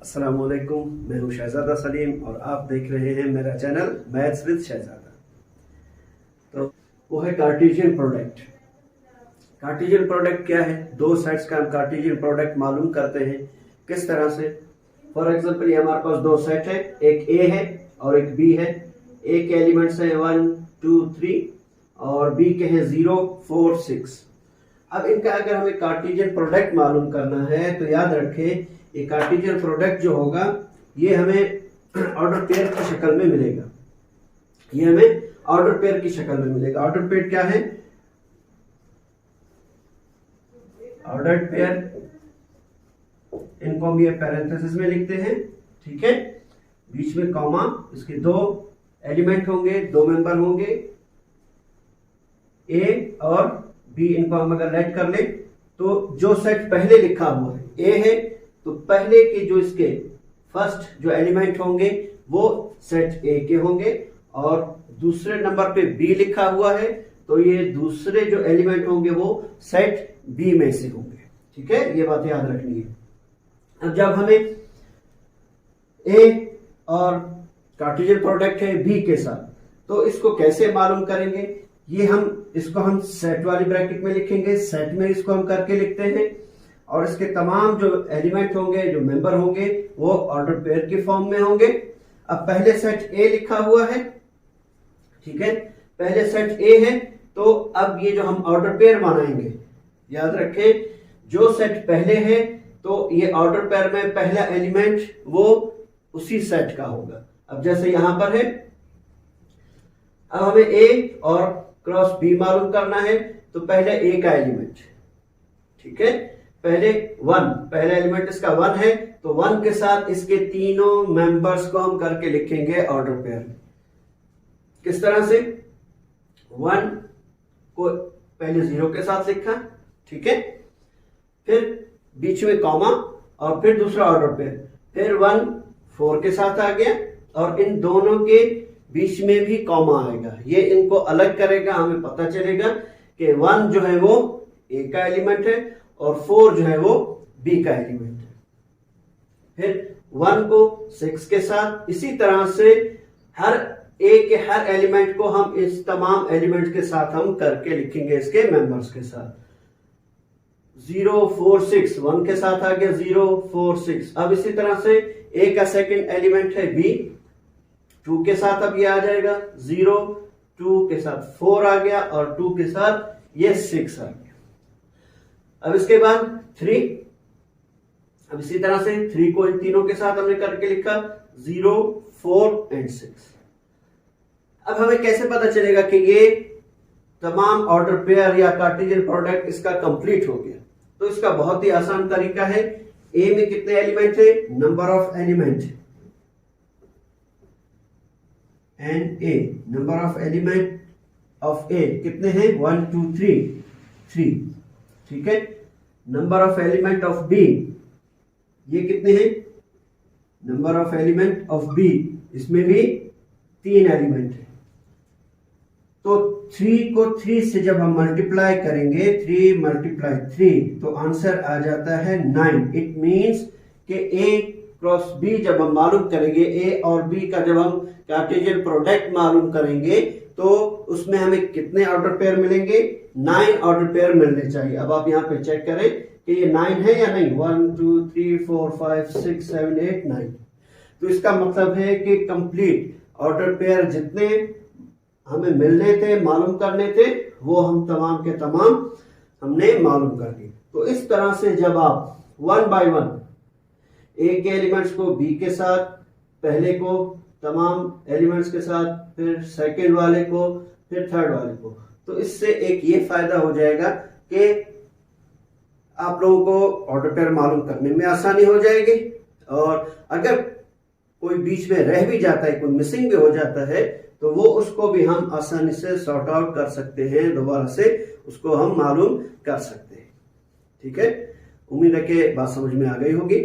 अस्सलाम वालेकुम, मैं हूं शहजादा सलीम और आप देख रहे हैं मेरा चैनल मैथ्स विद शहजादा। तो वो है कार्टेशियन प्रोडक्ट। कार्टेशियन प्रोडक्ट क्या है? दो सेट्स का हम कार्टेशियन प्रोडक्ट मालूम करते हैं। किस तरह से? फॉर एग्जांपल ये हमारे पास दो सेट है, एक ए है और एक बी है। ए के एलिमेंट्स है 1 2 3 और बी के हैं 0 4 6। अब इनका अगर हमें कार्टेशियन प्रोडक्ट मालूम करना है तो याद रखें ये कार्टेशियन प्रोडक्ट जो होगा ये हमें ऑर्डर पेयर की शक्ल में मिलेगा। ये हमें ऑर्डर पेयर की शक्ल में मिलेगा। ऑर्डर पेयर क्या है? ऑर्डर पेयर इनको हम ये पैरेंथेसिस में लिखते हैं, ठीक है। बीच में कॉमा, इसके दो एलिमेंट होंगे, दो मेंबर होंगे ए और बी। इनको हम अगर ऐड कर ले तो जो सेट पहले लिखा हुआ है ए है तो पहले के जो इसके फर्स्ट जो एलिमेंट होंगे वो सेट ए के होंगे और दूसरे नंबर पे बी लिखा हुआ है तो ये दूसरे जो एलिमेंट होंगे वो सेट बी में से होंगे, ठीक है। ये बात याद रखनी है। अब जब हमें ए और कार्टेशियन प्रोडक्ट है बी के साथ तो इसको कैसे मालूम करेंगे? ये इसको हम सेट वाली ब्रैकेट में लिखेंगे, सेट में इसको हम करके लिखते हैं और इसके तमाम जो एलिमेंट होंगे, जो मेंबर होंगे वो ऑर्डर पेयर की फॉर्म में होंगे। अब पहले सेट ए लिखा हुआ है, ठीक है, पहले सेट ए है तो अब ये जो हम ऑर्डर पेयर बनाएंगे, याद रखें जो सेट पहले है तो ये ऑर्डर पेयर में पहला एलिमेंट वो उसी सेट का होगा। अब जैसे यहां पर है, अब हमें ए और क्रॉस बी मालूम करना है तो पहले ए का एलिमेंट, ठीक है, पहले 1, पहला एलिमेंट इसका 1 है तो 1 के साथ इसके तीनों मेंबर्स को हम करके लिखेंगे ऑर्डर पेयर में। किस तरह से? 1 को पहले 0 के साथ लिखा, ठीक है, फिर बीच में कॉमा और फिर दूसरा ऑर्डर पेयर, फिर 1 4 के साथ आ गया और इन दोनों के बीच में भी कॉमा आएगा। ये इनको अलग करेगा, हमें पता चलेगा कि 1 जो है वो ए का एलिमेंट है और 4 जो है वो बी का एलिमेंट है। फिर 1 को 6 के साथ, इसी तरह से हर ए के हर एलिमेंट को हम इस तमाम एलिमेंट के साथ हम करके लिखेंगे इसके मेंबर्स के साथ। 0 4 6 1 के साथ आ गया 0 4 6। अब इसी तरह से ए का सेकंड एलिमेंट है बी, 2 के साथ अब ये आ जाएगा 0 2 के साथ 4 आ गया और 2 के साथ ये 6 आ गया। अब इसके बाद 3, अब इसी तरह से 3 को इन तीनों के साथ हमने करके लिखा 0 4 एंड 6। अब हमें कैसे पता चलेगा कि ये तमाम ऑर्डर पेयर या कार्टेशियन प्रोडक्ट इसका कंप्लीट हो गया? तो इसका बहुत ही आसान तरीका है। ए में कितने एलिमेंट है? Number of element, and a number of element of a कितने हैं? 1 2 3, ठीक है। Number of element of b ये कितने हैं? Number of element of b, इसमें भी 3 एलिमेंट है। तो 3 को 3 से जब हम मल्टीप्लाई करेंगे, 3 × 3 तो आंसर आ जाता है 9। इट मींस कि ए क्रॉस बी जब हम मालूम करेंगे, ए और बी का जब हम कार्टेशियन प्रोडक्ट मालूम करेंगे तो उसमें हमें कितने ऑर्डर पेयर मिलेंगे? 9 ऑर्डर पेयर मिलने चाहिए। अब आप यहाँ पे चेक करें कि ये 9 है या नहीं। 1 2 3 4 5 6 7 8 9। तो इसका मतलब है कि कंप्लीट ऑर्डर पेयर जितने हमें मिलने थे, मालूम करने थे, वो हम तमाम के तमाम हमने मालूम कर दिए। तो इस तरह से जब आप 1 बाय 1 ए के एलिमेंट्स को बी के साथ, पहले को तमाम एलिमेंट्स के साथ, फिर सेकंड वाले को, फिर थर्ड वाले को, तो इससे एक ये फायदा हो जाएगा कि आप लोगों को ऑर्डर पेयर मालूम करने में आसानी हो जाएगी। और अगर कोई बीच में रह भी जाता है, कोई मिसिंग भी हो जाता है तो वो उसको भी हम आसानी से सॉर्ट आउट कर सकते हैं, दोबारा से उसको हम मालूम कर सकते हैं, ठीक है। उम्मीद है कि बात समझ में आ गई होगी।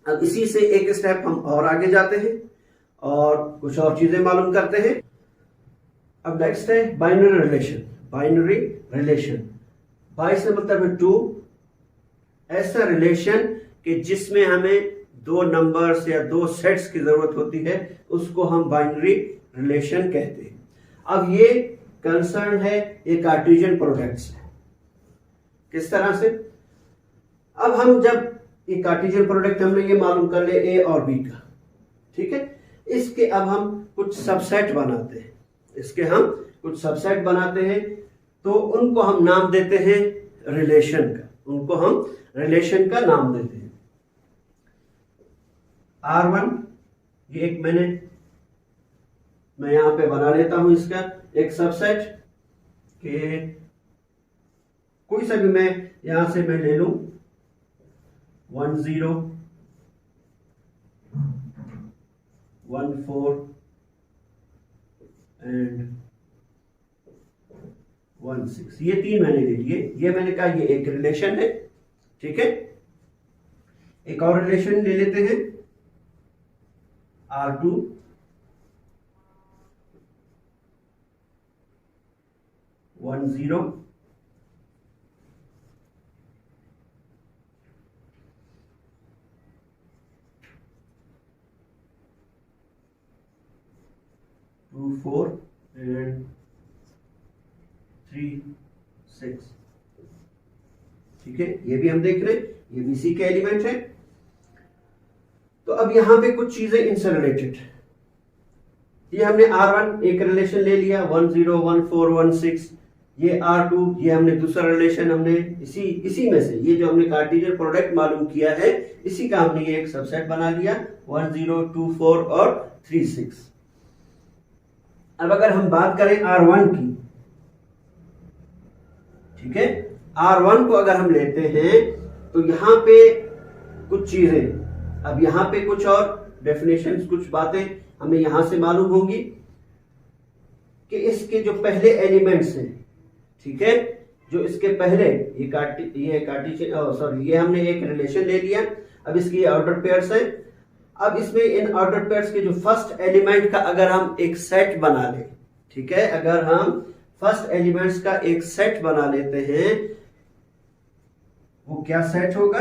अब इसी से एक स्टेप हम और आगे जाते हैं और कुछ और चीजें मालूम करते हैं। अब नेक्स्ट है binary relation. Binary relation, by से मतलब है 2, ऐसा रिलेशन कि जिसमें हमें दो नंबर्स या दो सेट्स की जरूरत होती है, उसको हम बाइनरी रिलेशन कहते हैं। अब ये कंसर्न है ये कार्टेशियन प्रोडक्ट से। किस तरह से? अब हम जब ये कार्टेशियन प्रोडक्ट हमने ये मालूम कर ले ए और बी का, ठीक है, इसके अब हम कुछ सबसेट बनाते हैं, इसके हम कुछ सबसेट बनाते हैं, तो उनको हम नाम देते हैं रिलेशन का, उनको हम रिलेशन का नाम देते हैं। R1 ये एक मैं यहां पे बना लेता हूं इसका एक सबसेट के, कोई सा भी मैं यहां से मैं ले लूं 1 0 1 4 एंड 1 6, ये तीन मैंने ले लिए। ये मैंने कहा ये एक रिलेशन है, ठीक है। एक और रिलेशन ले लेते हैं R2 1 0 2 4 and 3 6, ठीक है। ये भी हम देख रहे हैं, ये भी सी के एलिमेंट है। तो अब यहां पे कुछ चीजें इनसे रिलेटेड, ये हमने R1 एक रिलेशन ले लिया 1 0 1 4 1 6, ये R2 ये हमने दूसरा रिलेशन हमने इसी में से ये जो हमने कार्टेशियन प्रोडक्ट मालूम किया है इसी का हमने ये एक सबसेट बना लिया 1 0 2 4 और 3 6। अब अगर हम बात करें R1 की, ठीक है, R1 को अगर हम लेते हैं तो यहां पे कुछ चीजें, अब यहां पे कुछ और डेफिनेशंस, कुछ बातें हमें यहां से मालूम होंगी कि इसके जो पहले एलिमेंट्स हैं, ठीक है, जो इसके पहले ये कार्टेशियन सॉरी ये हमने एक रिलेशन ले लिया, अब इसकी ऑर्डर पेयर्स है। अब इसमें इन ऑर्डर पेयर्स के जो फर्स्ट एलिमेंट का अगर हम एक सेट बना ले, ठीक है, अगर हम फर्स्ट एलिमेंट्स का एक सेट बना लेते हैं, वो क्या सेट होगा?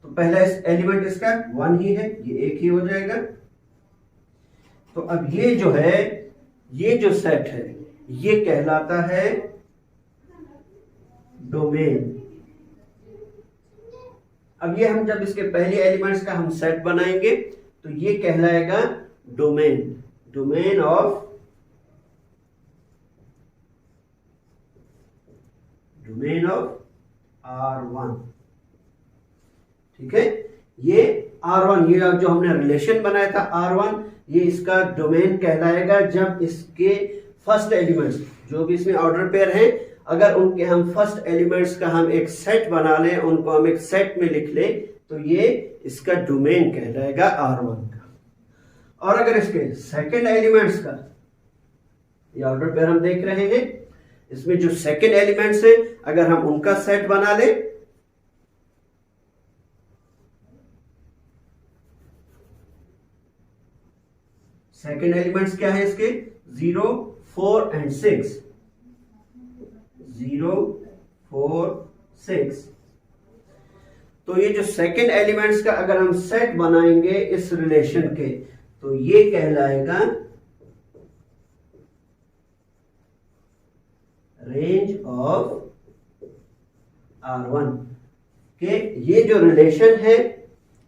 तो पहला एलिमेंट इसका 1 ही है, ये एक ही हो जाएगा। तो अब ये जो है, ये जो सेट है ये कहलाता है डोमेन। अब ये हम जब इसके पहले एलिमेंट्स का हम सेट बनाएंगे तो ये कहलाएगा डोमेन, डोमेन ऑफ R1, ठीक है। ये R1 ये जो हमने रिलेशन बनाया था R1, ये इसका डोमेन कहलाएगा जब इसके फर्स्ट एलिमेंट्स जो भी इसमें ऑर्डर पेयर हैं, अगर उनके हम फर्स्ट एलिमेंट्स का हम एक सेट बना लें, उनको हम एक सेट में लिख लें, तो ये इसका डोमेन कहलाएगा R1 का। और अगर इसके सेकंड एलिमेंट्स का ये ऑर्डर पेयर हम देख रहे हैं, इसमें जो सेकंड एलिमेंट्स है अगर हम उनका सेट बना लें, सेकंड एलिमेंट्स क्या है इसके 0 4 एंड 6, 0 4 6। तो ये जो सेकंड एलिमेंट्स का अगर हम सेट बनाएंगे इस रिलेशन के, तो ये कहलाएगा रेंज ऑफ R1 के। ये जो रिलेशन है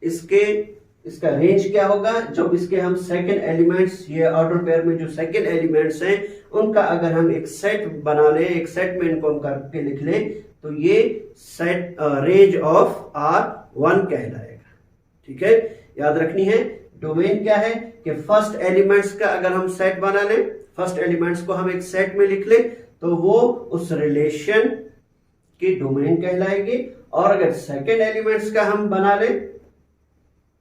इसका रेंज क्या होगा? जब इसके हम सेकंड एलिमेंट्स, ये ऑर्डर पेयर में जो सेकंड एलिमेंट्स हैं उनका अगर हम एक सेट बना लें, एक सेट में इनको हम करके लिख लें, तो ये सेट रेंज ऑफ R1 कहलाएगा, ठीक है। याद रखनी है डोमेन क्या है कि फर्स्ट एलिमेंट्स का अगर हम सेट बना लें, फर्स्ट एलिमेंट्स को हम एक सेट में लिख लें, तो वो उस रिलेशन की डोमेन कहलाएगी। और अगर सेकंड एलिमेंट्स का हम बना लें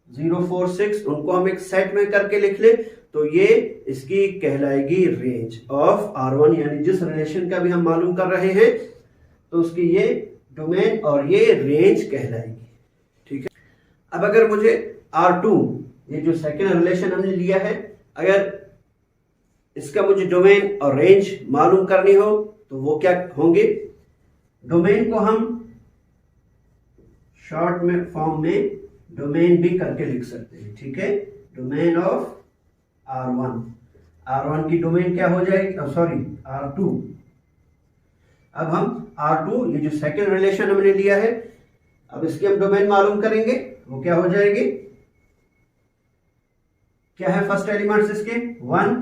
0 4 6, उनको हम एक सेट में करके लिख ले, तो ये इसकी कहलाएगी रेंज ऑफ R1, यानी जिस रिलेशन का भी हम मालूम कर रहे हैं तो उसकी ये डोमेन और ये रेंज कहलाएगी, ठीक है। अब अगर मुझे R2 ये जो सेकंड रिलेशन हमने लिया है, अगर इसका मुझे डोमेन और रेंज मालूम करनी हो तो वो क्या होंगे? डोमेन को हम शॉर्ट में फॉर्म में डोमेन भी करके लिख सकते हैं, ठीक है। डोमेन ऑफ R1 की डोमेन क्या हो जाएगी, सॉरी R2। अब हम R2 ये जो सेकंड रिलेशन हमने लिया है, अब इसकी हम डोमेन मालूम करेंगे, वो क्या हो जाएगी, क्या है फर्स्ट एलिमेंट्स इसके 1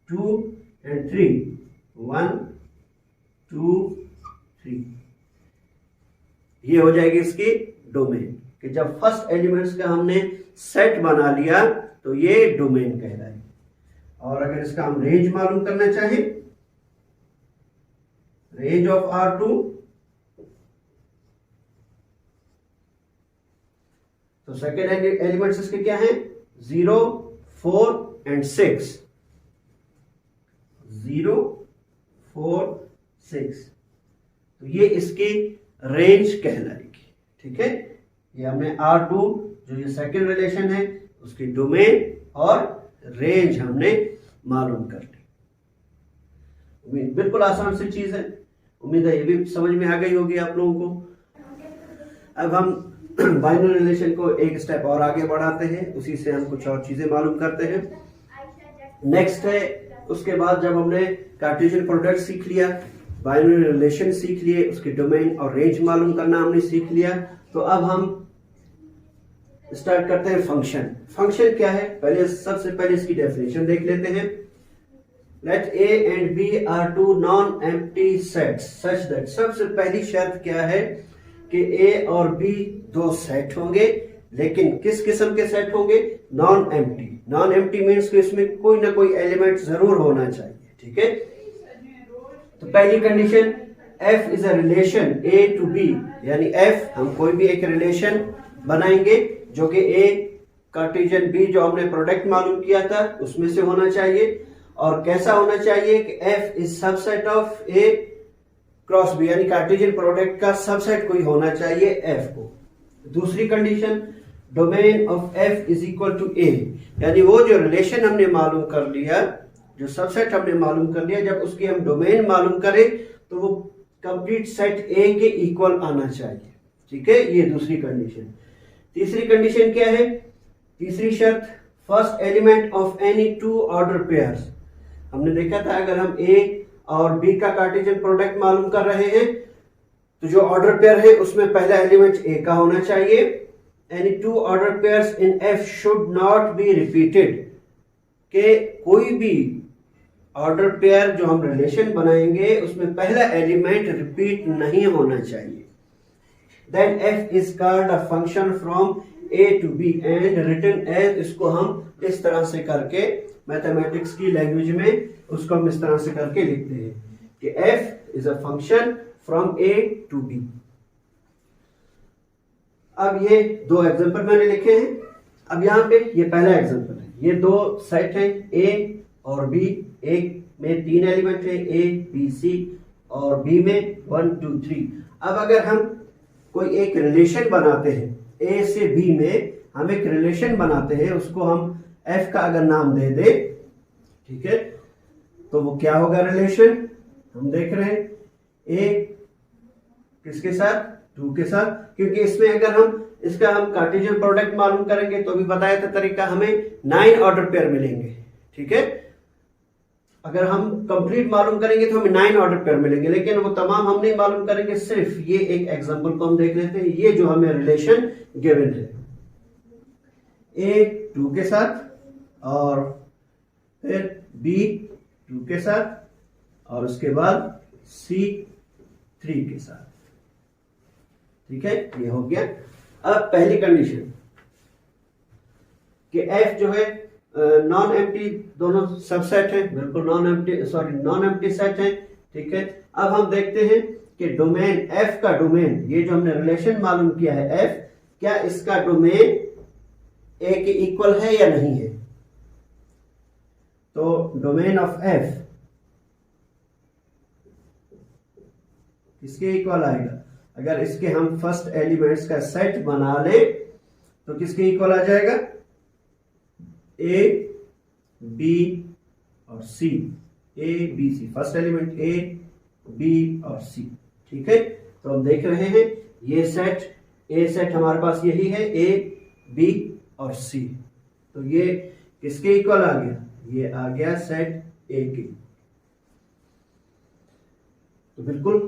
2 एंड 3, 1 2 3, ये हो जाएगी इसकी डोमेन। कि जब फर्स्ट एलिमेंट्स का हमने सेट बना लिया तो ये डोमेन कहलाएगी। और अगर इसका हम रेंज मालूम करना चाहें, रेंज ऑफ R2, तो सेकेंड एलिमेंट्स इसके क्या है 0 4 एंड 6, 0 4 6, तो ये इसकी रेंज कहलाएगी, ठीक है। ये हमने R2 जो ये सेकेंड रिलेशन है उसकी डोमेन और रेंज हमने मालूम कर ली। बिल्कुल आसान सी चीज है, उम्मीद है ये भी समझ में आ गई होगी आप लोगों को। अब हम बाइनरी रिलेशन को एक स्टेप और आगे बढ़ाते हैं, उसी से हम कुछ और चीजें मालूम करते हैं। नेक्स्ट है, उसके बाद जब हमने कार्टेशियन प्रोडक्ट सीख लिया, बाइनरी रिलेशन सीख लिए, उसके डोमेन और रेंज मालूम करना हमने सीख लिया, तो अब हम स्टार्ट करते हैं फंक्शन। फंक्शन क्या है, सबसे पहले इसकी डेफिनेशन देख लेते हैं। Let A and B are two non empty sets such that, सबसे पहली शर्त क्या है कि ए और बी दो सेट होंगे, लेकिन किस किस्म के सेट होंगे, non empty. Non empty means कि इसमें कोई ना कोई एलिमेंट जरूर होना चाहिए, ठीक है। तो पहली condition, f is a relation a to b, यानी f हम कोई भी एक रिलेशन बनाएंगे जो कि a कार्टेशियन b जो हमने प्रोडक्ट मालूम किया था उसमें से होना चाहिए। और कैसा होना चाहिए कि f is subset of a cross b, यानी कार्टेशियन प्रोडक्ट का सबसेट कोई होना चाहिए f को। दूसरी condition, domain of f is equal to a, यानी वो जो रिलेशन हमने मालूम कर लिया, जो सबसेट हमने मालूम कर लिया, जब उसकी हम डोमेन मालूम करें तो वो कंप्लीट सेट ए के इक्वल आना चाहिए, ठीक है। ये दूसरी कंडीशन। तीसरी कंडीशन क्या है, तीसरी शर्त, first element of any two order pairs. हमने देखा था अगर हम ए और बी का कार्टेशियन प्रोडक्ट मालूम कर रहे हैं तो जो ऑर्डर पेयर है उसमें पहला एलिमेंट ए का होना चाहिए। Any two order pairs in F should not be repeated, के कोई भी ऑर्डर पेयर जो हम रिलेशन बनाएंगे उसमें पहला एलिमेंट रिपीट नहीं होना चाहिए। Then f is called a function from a to b and written as, इसको हम इस तरह से करके मैथमेटिक्स की लैंग्वेज में उसको हम इस तरह से करके लिखते हैं कि f is a function from a to b। अब ये दो एग्जांपल मैंने लिखे हैं। अब यहाँ पे ये पहला एग्जांपल है, ये दो सेट है a और b, एक में 3 एलिमेंट है a b c और b में 1 2 3। अब अगर हम कोई एक रिलेशन बनाते हैं a से b में, हम एक रिलेशन बनाते हैं, उसको हम f का अगर नाम दे दे, ठीक है, तो वो क्या होगा रिलेशन, हम देख रहे हैं a किसके साथ, 2 के साथ, क्योंकि इसमें अगर हम इसका हम कार्टेशियन प्रोडक्ट मालूम करेंगे तो भी बताया था तरीका, हमें 9 ऑर्डर पेयर मिलेंगे, ठीक है। अगर हम कंप्लीट मालूम करेंगे तो हमें 9 ऑर्डर पेयर मिलेंगे, लेकिन वो तमाम हम नहीं मालूम करेंगे, सिर्फ ये एक एग्जांपल को हम देख लेते हैं। ये जो हमें रिलेशन गिवन है, a 2 के साथ और फिर b 2 के साथ और उसके बाद c 3 के साथ, ठीक है, ये हो गया। अब पहली कंडीशन कि f जो है नॉन एम्प्टी, दोनों सबसेट है, बिल्कुल नॉन एम्प्टी सेट है, ठीक है। अब हम देखते हैं कि डोमेन f का डोमेन, ये जो हमने रिलेशन मालूम किया है f, क्या इसका डोमेन a के इक्वल है या नहीं है। तो डोमेन ऑफ f किसके इक्वल आएगा, अगर इसके हम फर्स्ट एलिमेंट्स का सेट बना ले तो किसके इक्वल आ जाएगा, a b और c, a b c, first element a b और c, ठीक है। तो हम देख रहे हैं ये सेट, a सेट हमारे पास यही है, a बी और सी। तो ये किसके इक्वल आ गया? ये आ गया सेट ए के। तो बिल्कुल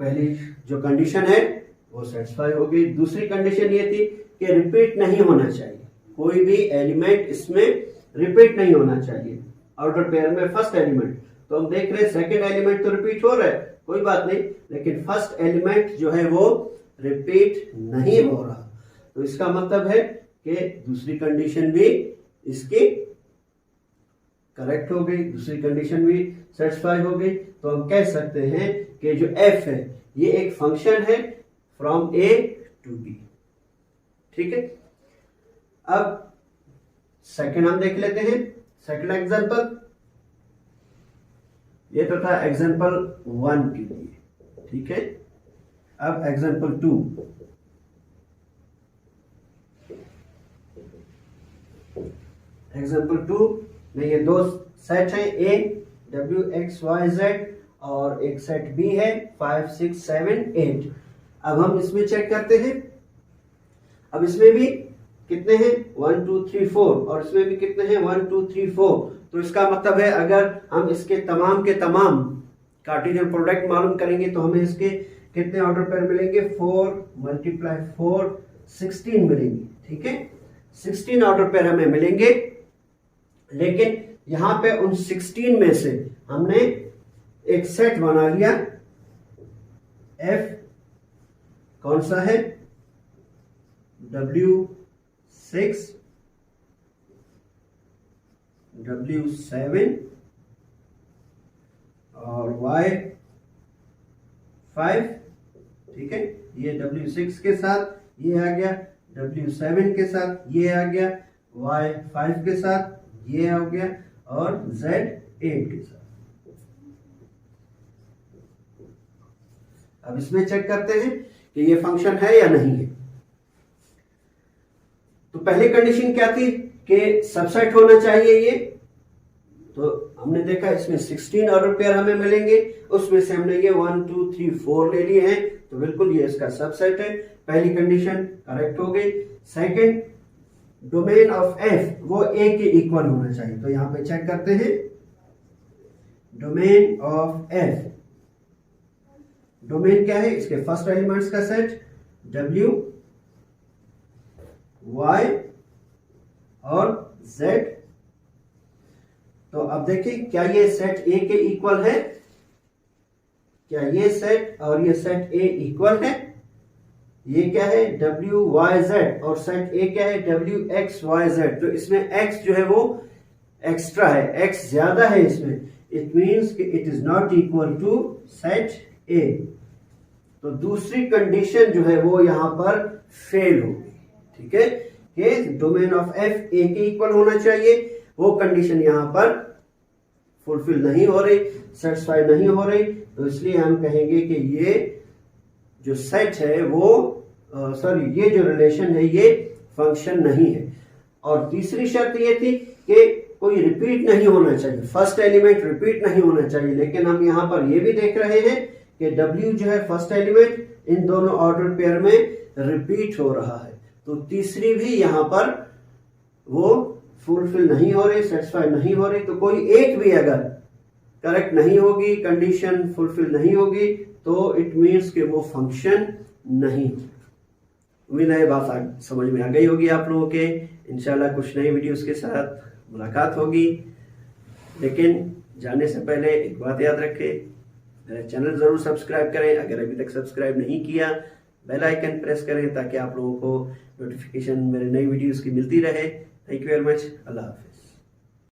पहली जो कंडीशन है वो सेटिस्फाई हो गई। दूसरी कंडीशन ये थी कि रिपीट नहीं होना चाहिए, कोई भी एलिमेंट इसमें रिपीट नहीं होना चाहिए ऑर्डर पेयर में फर्स्ट एलिमेंट। तो हम देख रहे हैं सेकंड एलिमेंट तो रिपीट हो रहा है, कोई बात नहीं, लेकिन फर्स्ट एलिमेंट जो है वो रिपीट नहीं हो रहा। तो इसका मतलब है कि दूसरी कंडीशन भी इसकी करेक्ट हो गई, दूसरी कंडीशन भी सेटिस्फाई हो गई। तो हम कह सकते हैं कि जो एफ है ये एक फंक्शन है फ्रॉम ए टू बी। ठीक है, अब सेकंड हम देख लेते हैं, सेकंड एग्जांपल। ये तो था एग्जांपल 1 के लिए, ठीक है। अब एग्जांपल 2, एग्जांपल 2 में ये दो सेट हैं, A W X Y Z, और एक सेट बी है 5 6 7 8। अब हम इसमें चेक करते हैं। अब इसमें भी कितने हैं? 1 2 3 4, और इसमें भी कितने हैं? 1 2 3 4। तो इसका मतलब है अगर हम इसके तमाम के तमाम कार्टेशियन प्रोडक्ट मालूम करेंगे तो हमें इसके कितने ऑर्डर पेयर मिलेंगे? 4 × 4 16 मिलेंगे। ठीक है, 16 ऑर्डर पेयर हमें मिलेंगे। लेकिन यहां पे उन 16 में से हमने एक सेट बना लिया, एफ कौन सा है? W6 W7 और Y5। ठीक है, ये W6 के साथ ये आ गया, W7 के साथ ये आ गया, Y5 के साथ ये आ गया, और Z8 के साथ। अब इसमें चेक करते हैं कि ये फंक्शन है या नहीं है। तो पहली कंडीशन क्या थी कि सबसेट होना चाहिए ये। तो हमने देखा इसमें 16 ऑर्डर पेयर हमें मिलेंगे, उसमें से हमने ये 1 2 3 4 ले लिए हैं, तो बिल्कुल ये इसका सबसेट है। पहली कंडीशन करेक्ट हो गई। सेकंड, डोमेन ऑफ एफ वो ए के इक्वल होना चाहिए। तो यहां पे चेक करते हैं, डोमेन ऑफ एफ, डोमेन क्या है? इसके फर्स्ट एलिमेंट्स का सेट W Y और Z। तो अब देखिए क्या ये सेट A के इक्वल है? क्या ये सेट और ये सेट A इक्वल है? ये क्या है? W Y Z, और सेट A क्या है? W X Y Z। तो इसमें X जो है वो एक्स्ट्रा है, X ज्यादा है इसमें। इट मीन्स कि it is not equal to set A। तो दूसरी कंडीशन जो है वो यहां पर फेल होगी। ठीक है, कि डोमेन ऑफ एफ ए के इक्वल होना चाहिए, वो कंडीशन यहां पर फुलफिल नहीं हो रही, सेटिस्फाई नहीं हो रही। तो इसलिए हम कहेंगे कि ये जो सेट है वो ये जो रिलेशन है ये फंक्शन नहीं है। और तीसरी शर्त ये थी कि कोई रिपीट नहीं होना चाहिए, फर्स्ट एलिमेंट रिपीट नहीं होना चाहिए। लेकिन हम यहां पर ये भी देख रहे हैं कि W जो है फर्स्ट एलिमेंट इन दोनों ऑर्डर पेयर में रिपीट हो रहा है। तो तीसरी भी यहां पर वो फुलफिल नहीं हो रही, सेटिस्फाई नहीं हो रही। तो कोई एक भी अगर करेक्ट नहीं होगी, कंडीशन फुलफिल नहीं होगी, तो इट मीन्स कि वो फंक्शन नहीं। उम्मीद है बात समझ में आ गई होगी आप लोगों के। इंशाल्लाह कुछ नई वीडियोस के साथ मुलाकात होगी। लेकिन जाने से पहले एक बात याद रखें, मेरा चैनल जरूर सब्सक्राइब करें। अगर अभी तक सब्सक्राइब नहीं किया, बेल आइकन प्रेस करें ताकि आप लोगों को नोटिफिकेशन मेरे नई वीडियोस की मिलती रहे। Thank you very much. अल्लाह हाफिज़।